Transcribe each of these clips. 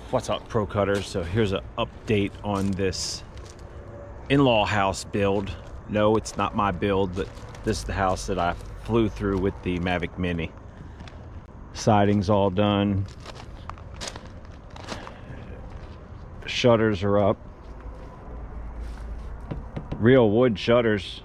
What's up, Pro Cutters? So here's an update on this in-law house build. No, it's not my build, but this is the house that I flew through with the Mavic Mini. Siding's all done. Shutters are up. Real wood shutters.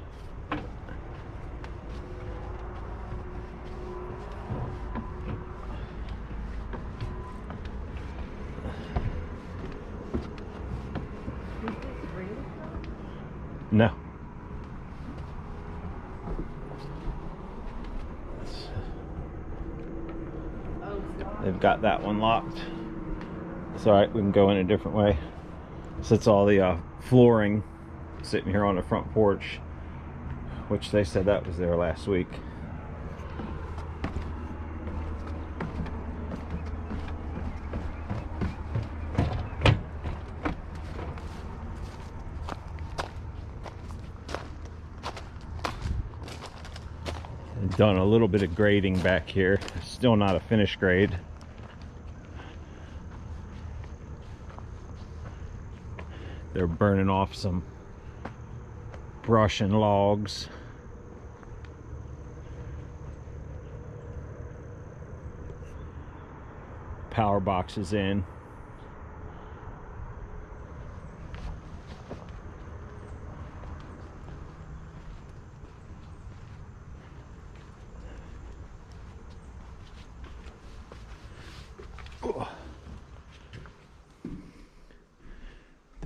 No. They've got that one locked. It's all right, we can go in a different way. So it's all the flooring sitting here on the front porch, which they said that was there last week. Done a little bit of grading back here. Still not a finished grade. They're burning off some brush and logs. Power box is in.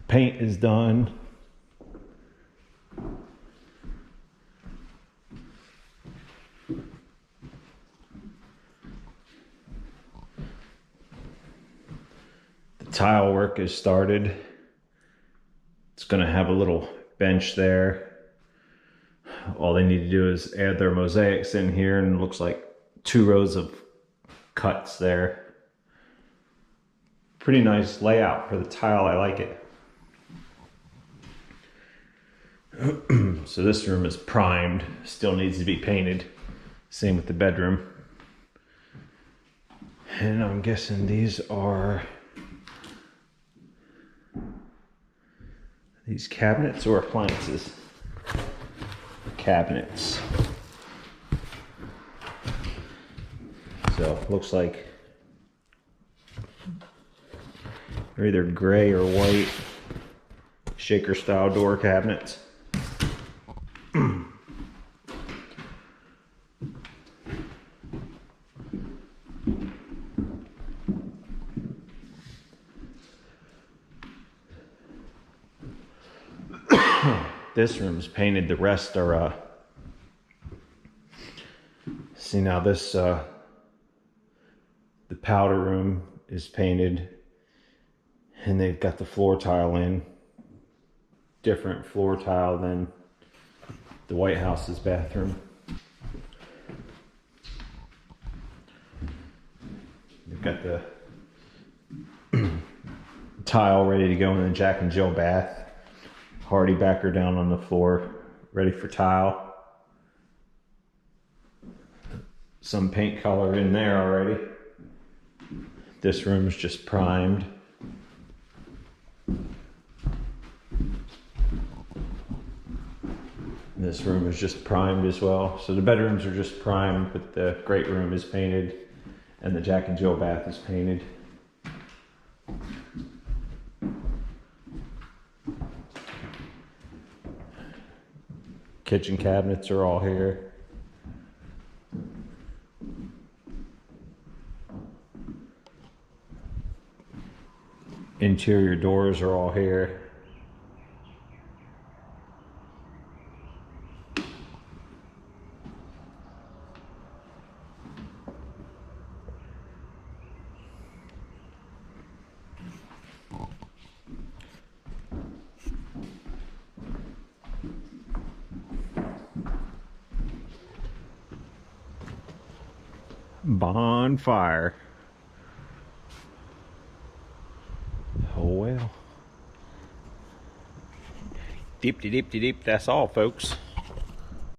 Paint is done. The tile work is started. It's going to have a little bench there. All they need to do is add their mosaics in here, and it looks like 2 rows of cuts there. Pretty nice layout for the tile. I like it. So this room is primed, still needs to be painted. Same with the bedroom. And I'm guessing these are these cabinets or appliances? Cabinets. So looks like they're either gray or white shaker style door cabinets. This room's painted, the rest are see now this the powder room is painted, and they've got the floor tile in. Different floor tile than the White House's bathroom. They've got the tile ready to go in the Jack and Jill bath. Hardy backer down on the floor, ready for tile. Some paint color in there already. This room's just primed. This room is just primed as well. So the bedrooms are just primed, but the great room is painted, and the Jack and Jill bath is painted. Kitchen cabinets are all here. Interior doors are all here. Bonfire. Oh well. Deep, deep, deep, deep. That's all, folks.